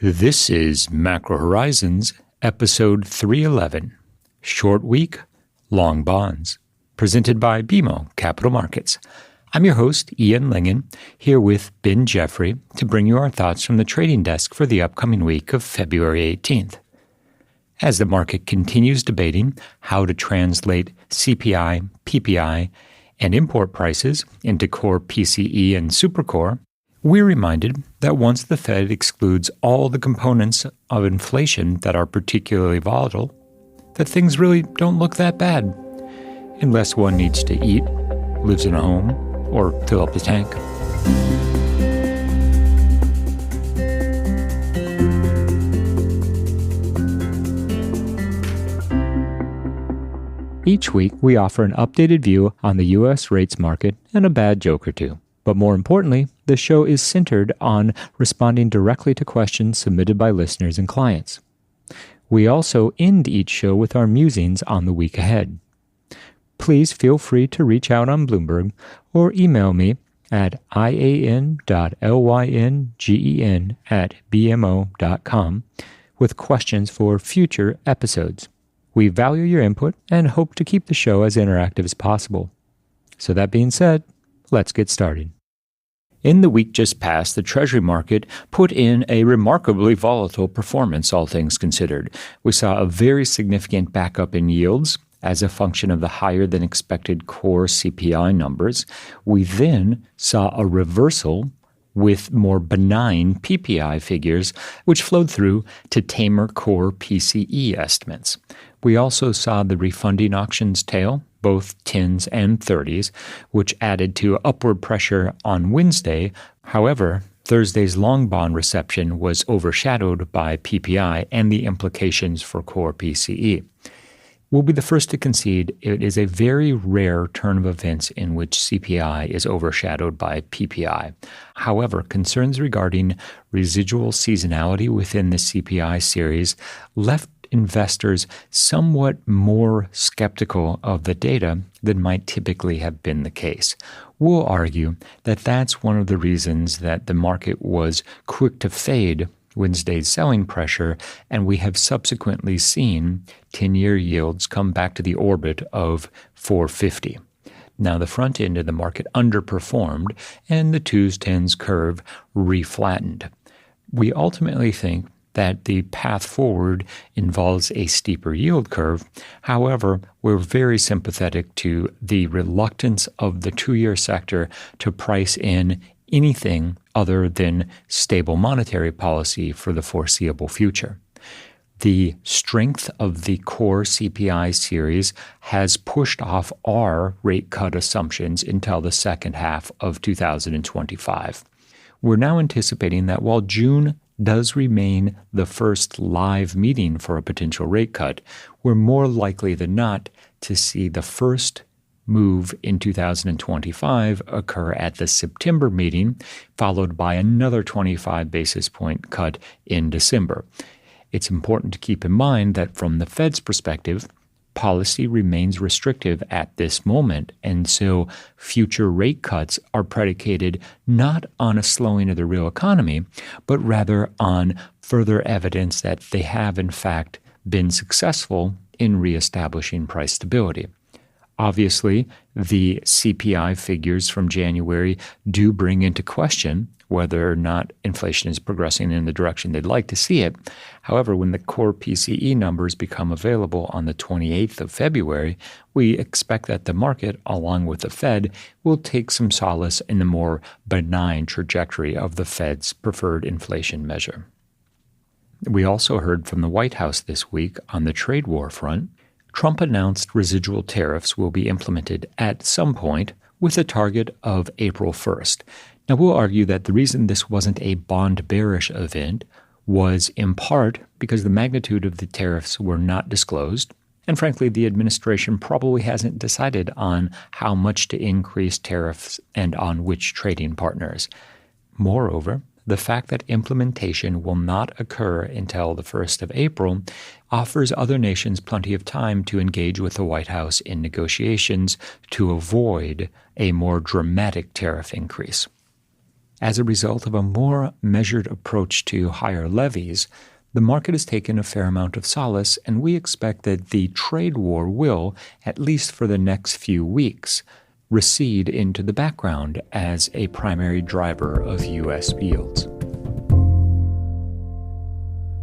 This is Macro Horizons, episode 311, Short Week, Long Bonds, presented by BMO Capital Markets. I'm your host, Ian Lyngen, here with Ben Jeffery to bring you our thoughts from the trading desk for the upcoming week of February 18th. As the market continues debating how to translate CPI, PPI, and import prices into core PCE and supercore, we're reminded that once the Fed excludes all the components of inflation that are particularly volatile, that things really don't look that bad, unless one needs to eat, lives in a home, or fill up the tank. Each week, we offer an updated view on the U.S. rates market and a bad joke or two. But more importantly, the show is centered on responding directly to questions submitted by listeners and clients. We also end each show with our musings on the week ahead. Please feel free to reach out on Bloomberg or email me at ian.lyngen@bmo.com with questions for future episodes. We value your input and hope to keep the show as interactive as possible. So that being said, let's get started. In the week just past, the Treasury market put in a remarkably volatile performance, all things considered. We saw a very significant backup in yields as a function of the higher-than-expected core CPI numbers. We then saw a reversal with more benign PPI figures, which flowed through to tamer core PCE estimates. We also saw the refunding auctions tail, both 10s and 30s, which added to upward pressure on Wednesday. However, Thursday's long bond reception was overshadowed by PPI and the implications for core PCE. We'll be the first to concede it is a very rare turn of events in which CPI is overshadowed by PPI. However, concerns regarding residual seasonality within the CPI series left investors somewhat more skeptical of the data than might typically have been the case. We'll argue that that's one of the reasons that the market was quick to fade Wednesday's selling pressure, and we have subsequently seen 10-year yields come back to the orbit of 450. Now, the front end of the market underperformed, and the 2s, 10s curve reflattened. We ultimately think that the path forward involves a steeper yield curve. However, we're very sympathetic to the reluctance of the 2-year sector to price in anything other than stable monetary policy for the foreseeable future. The strength of the core CPI series has pushed off our rate cut assumptions until the second half of 2025. We're now anticipating that while June does remain the first live meeting for a potential rate cut, we're more likely than not to see the first move in 2025 occur at the September meeting, followed by another 25 basis point cut in December. It's important to keep in mind that from the Fed's perspective, policy remains restrictive at this moment, and so future rate cuts are predicated not on a slowing of the real economy, but rather on further evidence that they have in fact been successful in reestablishing price stability. Obviously, the CPI figures from January do bring into question whether or not inflation is progressing in the direction they'd like to see it. However, when the core PCE numbers become available on the 28th of February, we expect that the market, along with the Fed, will take some solace in the more benign trajectory of the Fed's preferred inflation measure. We also heard from the White House this week on the trade war front. Trump announced residual tariffs will be implemented at some point with a target of April 1st. Now, we'll argue that the reason this wasn't a bond bearish event was in part because the magnitude of the tariffs were not disclosed, and frankly, the administration probably hasn't decided on how much to increase tariffs and on which trading partners. Moreover, the fact that implementation will not occur until the 1st of April offers other nations plenty of time to engage with the White House in negotiations to avoid a more dramatic tariff increase. As a result of a more measured approach to higher levies, the market has taken a fair amount of solace, and we expect that the trade war will, at least for the next few weeks, recede into the background as a primary driver of U.S. yields.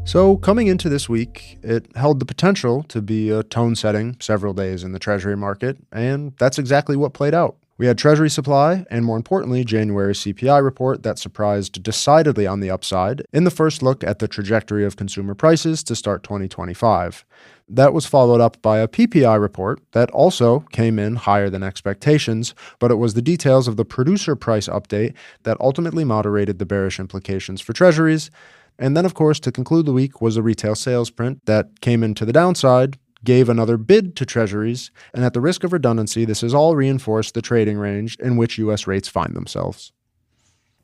So coming into this week, it held the potential to be a tone-setting several days in the Treasury market, and that's exactly what played out. We had Treasury supply, and more importantly, January's CPI report that surprised decidedly on the upside in the first look at the trajectory of consumer prices to start 2025. That was followed up by a PPI report that also came in higher than expectations, but it was the details of the producer price update that ultimately moderated the bearish implications for Treasuries. And then, of course, to conclude the week was a retail sales print that came in to the downside, gave another bid to Treasuries, and at the risk of redundancy, this has all reinforced the trading range in which U.S. rates find themselves.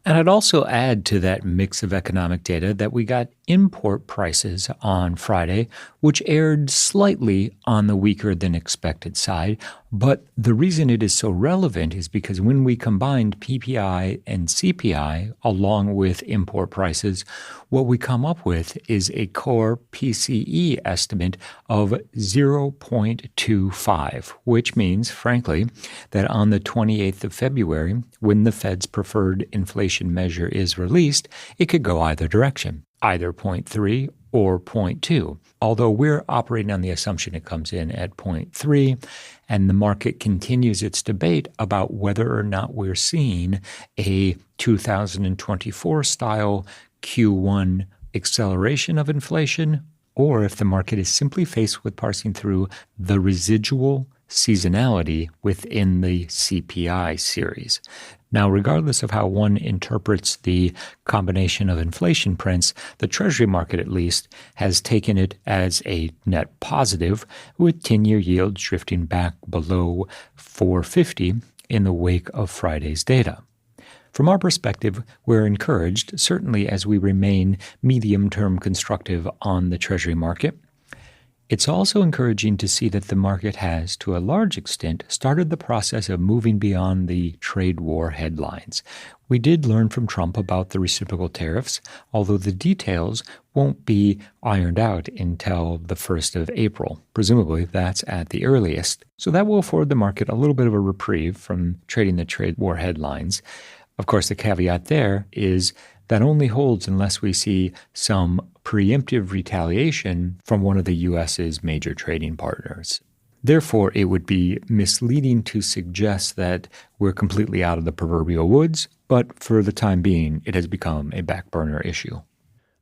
And I'd also add to that mix of economic data that we got import prices on Friday, which erred slightly on the weaker than expected side. But the reason it is so relevant is because when we combined PPI and CPI along with import prices, what we come up with is a core PCE estimate of 0.25, which means, frankly, that on the 28th of February, when the Fed's preferred inflation measure is released, it could go either direction, either 0.3 or 0.2, although we're operating on the assumption it comes in at 0.3, and the market continues its debate about whether or not we're seeing a 2024-style Q1 acceleration of inflation, or if the market is simply faced with parsing through the residual seasonality within the CPI series. Now, regardless of how one interprets the combination of inflation prints, the Treasury market at least has taken it as a net positive, with 10-year yields drifting back below 450 in the wake of Friday's data. From our perspective, we're encouraged, certainly as we remain medium-term constructive on the Treasury market. It's also encouraging to see that the market has, to a large extent, started the process of moving beyond the trade war headlines. We did learn from Trump about the reciprocal tariffs, although the details won't be ironed out until the 1st of April. Presumably, that's at the earliest. So that will afford the market a little bit of a reprieve from trading the trade war headlines. Of course, the caveat there is that only holds unless we see some preemptive retaliation from one of the U.S.'s major trading partners. Therefore, it would be misleading to suggest that we're completely out of the proverbial woods, but for the time being, it has become a back burner issue.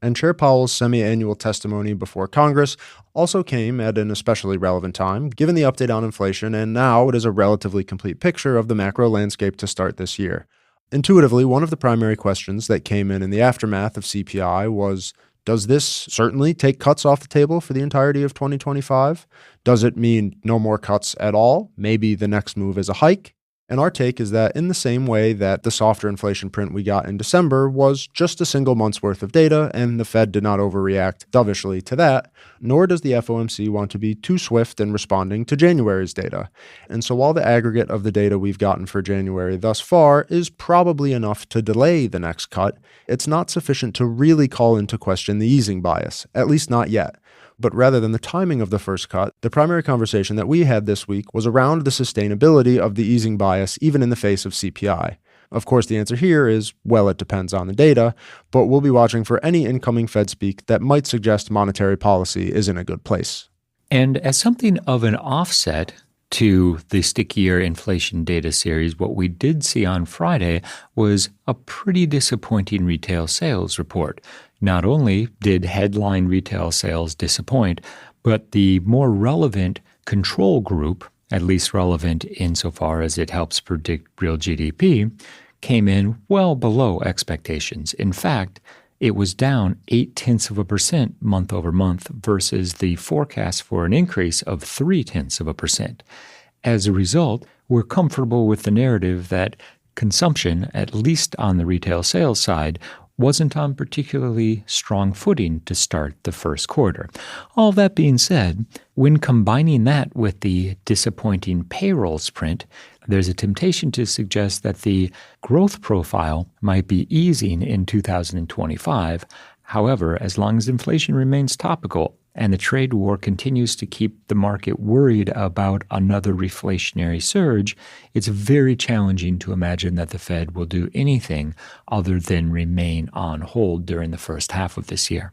And Chair Powell's semi-annual testimony before Congress also came at an especially relevant time, given the update on inflation, and now it is a relatively complete picture of the macro landscape to start this year. Intuitively, one of the primary questions that came in the aftermath of CPI was, does this certainly take cuts off the table for the entirety of 2025? Does it mean no more cuts at all? Maybe the next move is a hike? And our take is that in the same way that the softer inflation print we got in December was just a single month's worth of data, and the Fed did not overreact dovishly to that, nor does the FOMC want to be too swift in responding to January's data. And so while the aggregate of the data we've gotten for January thus far is probably enough to delay the next cut, it's not sufficient to really call into question the easing bias, at least not yet. But rather than the timing of the first cut, the primary conversation that we had this week was around the sustainability of the easing bias even in the face of CPI. Of course, the answer here is, well, it depends on the data, but we'll be watching for any incoming Fed speak that might suggest monetary policy is in a good place. And as something of an offset to the stickier inflation data series, what we did see on Friday was a pretty disappointing retail sales report. Not only did headline retail sales disappoint, but the more relevant control group, at least relevant insofar as it helps predict real GDP, came in well below expectations. In fact, it was down 0.8% month over month versus the forecast for an increase of 0.3%. As a result, we're comfortable with the narrative that consumption, at least on the retail sales side, wasn't on particularly strong footing to start the first quarter. All that being said, when combining that with the disappointing payrolls print, there's a temptation to suggest that the growth profile might be easing in 2025. However, as long as inflation remains topical and the trade war continues to keep the market worried about another reflationary surge, it's very challenging to imagine that the Fed will do anything other than remain on hold during the first half of this year.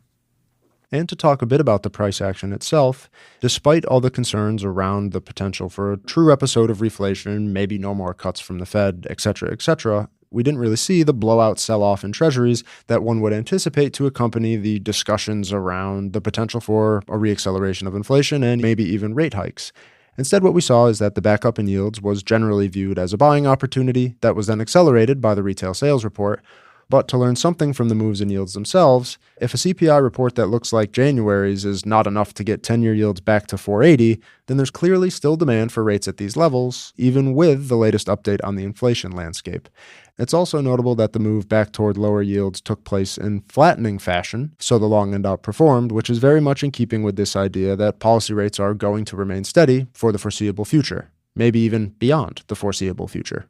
And to talk a bit about the price action itself, despite all the concerns around the potential for a true episode of reflation, maybe no more cuts from the Fed, etc., we didn't really see the blowout sell-off in treasuries that one would anticipate to accompany the discussions around the potential for a reacceleration of inflation and maybe even rate hikes. Instead, what we saw is that the backup in yields was generally viewed as a buying opportunity that was then accelerated by the retail sales report. But to learn something from the moves in yields themselves, if a CPI report that looks like January's is not enough to get 10-year yields back to 480, then there's clearly still demand for rates at these levels, even with the latest update on the inflation landscape. It's also notable that the move back toward lower yields took place in flattening fashion, so the long end outperformed, which is very much in keeping with this idea that policy rates are going to remain steady for the foreseeable future, maybe even beyond the foreseeable future.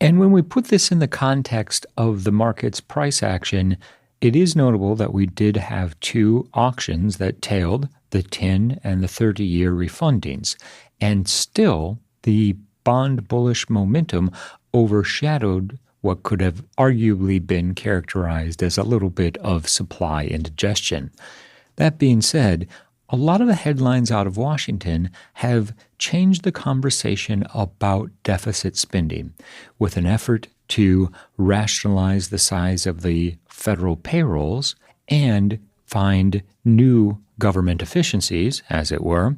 And when we put this in the context of the market's price action, it is notable that we did have two auctions that tailed the 10 and the 30-year refundings, and still the bond bullish momentum overshadowed what could have arguably been characterized as a little bit of supply indigestion. That being said, a lot of the headlines out of Washington have changed the conversation about deficit spending, with an effort to rationalize the size of the federal payrolls and find new government efficiencies, as it were.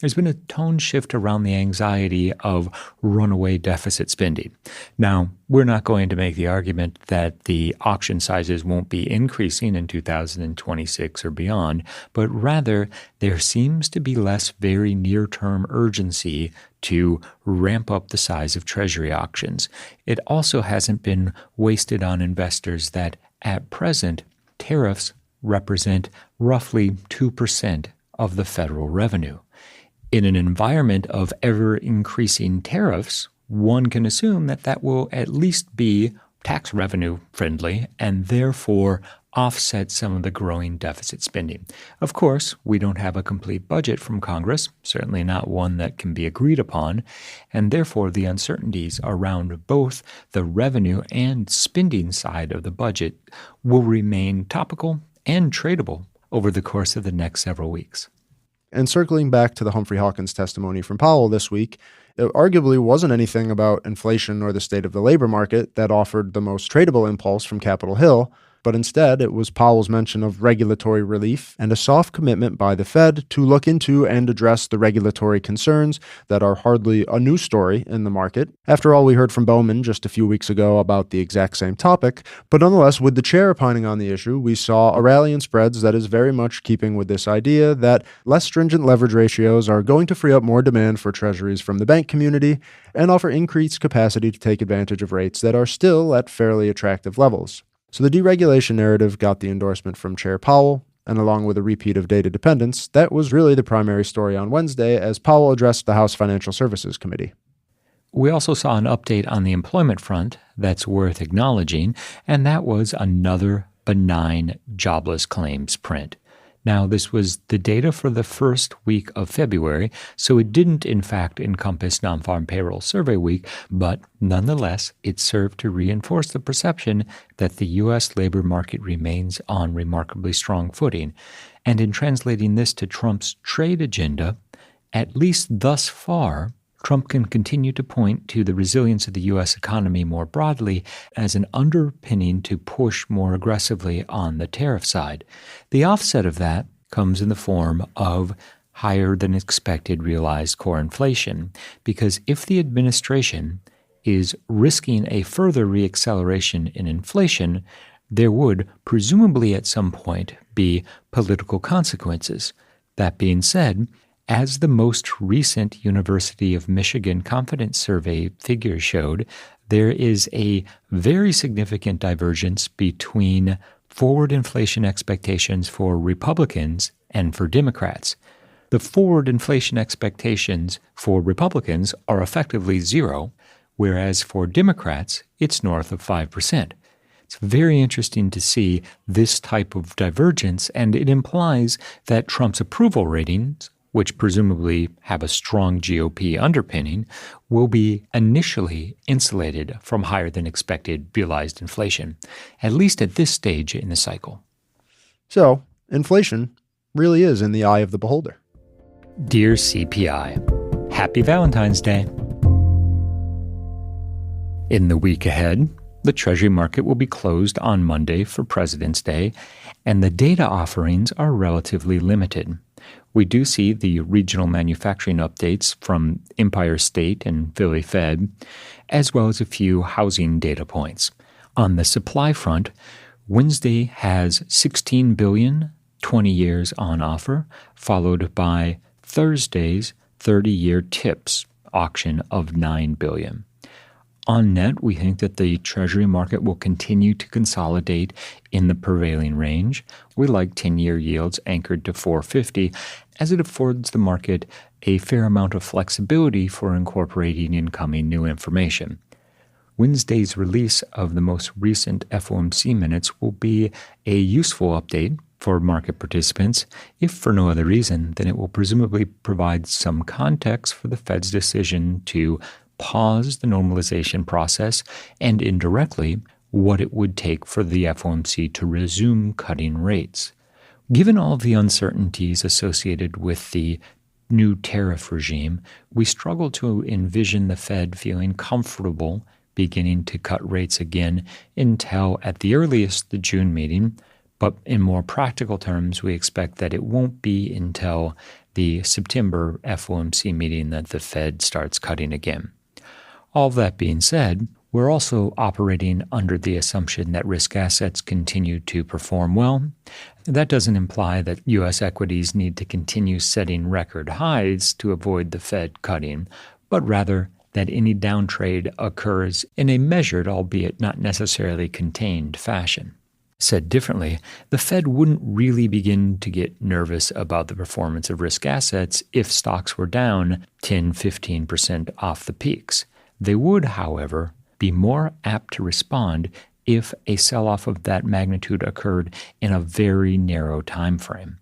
There's been a tone shift around the anxiety of runaway deficit spending. Now, we're not going to make the argument that the auction sizes won't be increasing in 2026 or beyond, but rather there seems to be less very near-term urgency to ramp up the size of Treasury auctions. It also hasn't been wasted on investors that, at present, tariffs represent roughly 2% of the federal revenue. In an environment of ever-increasing tariffs, one can assume that that will at least be tax revenue friendly and therefore offset some of the growing deficit spending. Of course, we don't have a complete budget from Congress, certainly not one that can be agreed upon, and therefore the uncertainties around both the revenue and spending side of the budget will remain topical and tradable over the course of the next several weeks. And circling back to the Humphrey Hawkins testimony from Powell this week, it arguably wasn't anything about inflation or the state of the labor market that offered the most tradable impulse from Capitol Hill, but instead it was Powell's mention of regulatory relief and a soft commitment by the Fed to look into and address the regulatory concerns that are hardly a new story in the market. After all, we heard from Bowman just a few weeks ago about the exact same topic, but nonetheless, with the chair opining on the issue, we saw a rally in spreads that is very much keeping with this idea that less stringent leverage ratios are going to free up more demand for treasuries from the bank community and offer increased capacity to take advantage of rates that are still at fairly attractive levels. So the deregulation narrative got the endorsement from Chair Powell, and along with a repeat of data dependence, that was really the primary story on Wednesday as Powell addressed the House Financial Services Committee. We also saw an update on the employment front that's worth acknowledging, and that was another benign jobless claims print. Now, this was the data for the first week of February, so it didn't, in fact, encompass non-farm payroll survey week, but nonetheless, it served to reinforce the perception that the U.S. labor market remains on remarkably strong footing. And in translating this to Trump's trade agenda, at least thus far, Trump can continue to point to the resilience of the U.S. economy more broadly as an underpinning to push more aggressively on the tariff side. The offset of that comes in the form of higher than expected realized core inflation, because if the administration is risking a further reacceleration in inflation, there would presumably at some point be political consequences. That being said, As the most recent University of Michigan Confidence Survey figures showed, there is a very significant divergence between forward inflation expectations for Republicans and for Democrats. The forward inflation expectations for Republicans are effectively zero, whereas for Democrats, it's north of 5%. It's very interesting to see this type of divergence, and it implies that Trump's approval ratings, which presumably have a strong GOP underpinning, will be initially insulated from higher than expected realized inflation, at least at this stage in the cycle. So, inflation really is in the eye of the beholder. Dear CPI, Happy Valentine's Day. In the week ahead, the Treasury market will be closed on Monday for President's Day, and the data offerings are relatively limited. We do see the regional manufacturing updates from Empire State and Philly Fed, as well as a few housing data points. On the supply front, Wednesday has $16 billion 20 years on offer, followed by Thursday's 30-year TIPS auction of $9 billion. On net, we think that the Treasury market will continue to consolidate in the prevailing range. We like 10-year yields anchored to 450, as it affords the market a fair amount of flexibility for incorporating incoming new information. Wednesday's release of the most recent FOMC minutes will be a useful update for market participants, if for no other reason than it will presumably provide some context for the Fed's decision to pause the normalization process and indirectly what it would take for the FOMC to resume cutting rates. Given all of the uncertainties associated with the new tariff regime, we struggle to envision the Fed feeling comfortable beginning to cut rates again until at the earliest the June meeting, but in more practical terms, we expect that it won't be until the September FOMC meeting that the Fed starts cutting again. All that being said, we're also operating under the assumption that risk assets continue to perform well. That doesn't imply that U.S. equities need to continue setting record highs to avoid the Fed cutting, but rather that any downtrade occurs in a measured, albeit not necessarily contained, fashion. Said differently, the Fed wouldn't really begin to get nervous about the performance of risk assets if stocks were down 10-15% off the peaks. They would, however, be more apt to respond if a sell-off of that magnitude occurred in a very narrow time frame.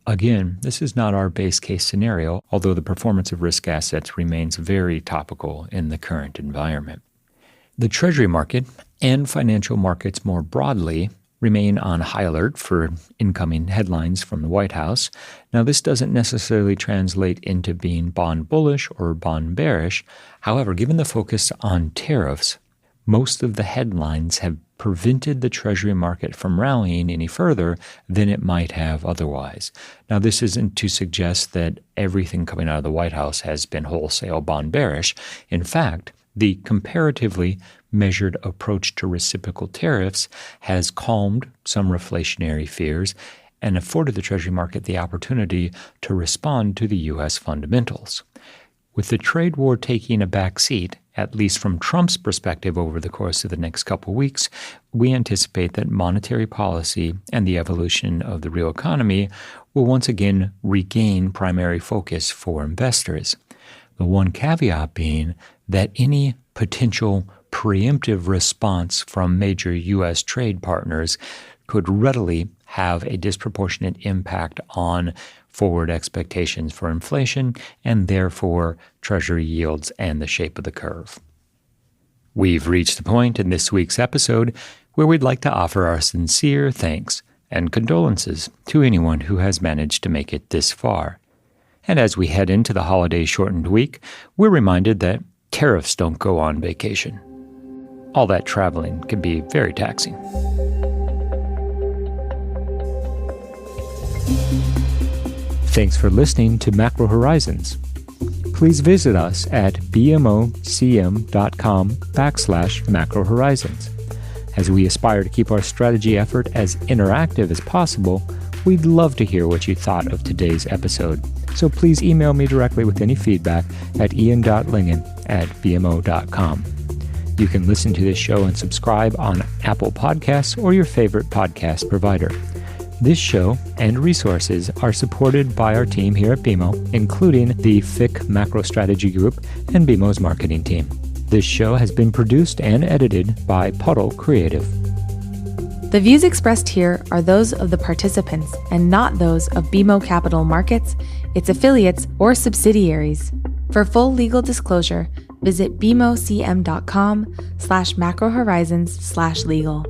Again, this is not our base case scenario, although the performance of risk assets remains very topical in the current environment. The Treasury market and financial markets more broadly remain on high alert for incoming headlines from the White House. Now, this doesn't necessarily translate into being bond bullish or bond bearish. However, given the focus on tariffs, most of the headlines have prevented the Treasury market from rallying any further than it might have otherwise. Now, this isn't to suggest that everything coming out of the White House has been wholesale bond bearish. In fact, the comparatively measured approach to reciprocal tariffs has calmed some reflationary fears and afforded the Treasury market the opportunity to respond to the U.S. fundamentals. With the trade war taking a back seat, at least from Trump's perspective over the course of the next couple weeks, we anticipate that monetary policy and the evolution of the real economy will once again regain primary focus for investors. The one caveat being that any potential preemptive response from major U.S. trade partners could readily have a disproportionate impact on forward expectations for inflation and therefore Treasury yields and the shape of the curve. We've reached the point in this week's episode where we'd like to offer our sincere thanks and condolences to anyone who has managed to make it this far. And as we head into the holiday-shortened week, we're reminded that tariffs don't go on vacation. All that traveling can be very taxing. Thanks for listening to Macro Horizons. Please visit us at bmocm.com/Macro Horizons. As we aspire to keep our strategy effort as interactive as possible, we'd love to hear what you thought of today's episode. so please email me directly with any feedback at ian.lyngen@bmo.com. You can listen to this show and subscribe on Apple Podcasts or your favorite podcast provider. This show and resources are supported by our team here at BMO, including the FIC Macro Strategy Group and BMO's marketing team. This show has been produced and edited by Puddle Creative. The views expressed here are those of the participants and not those of BMO Capital Markets, its affiliates, or subsidiaries. For full legal disclosure, visit bmocm.com/macrohorizons/legal.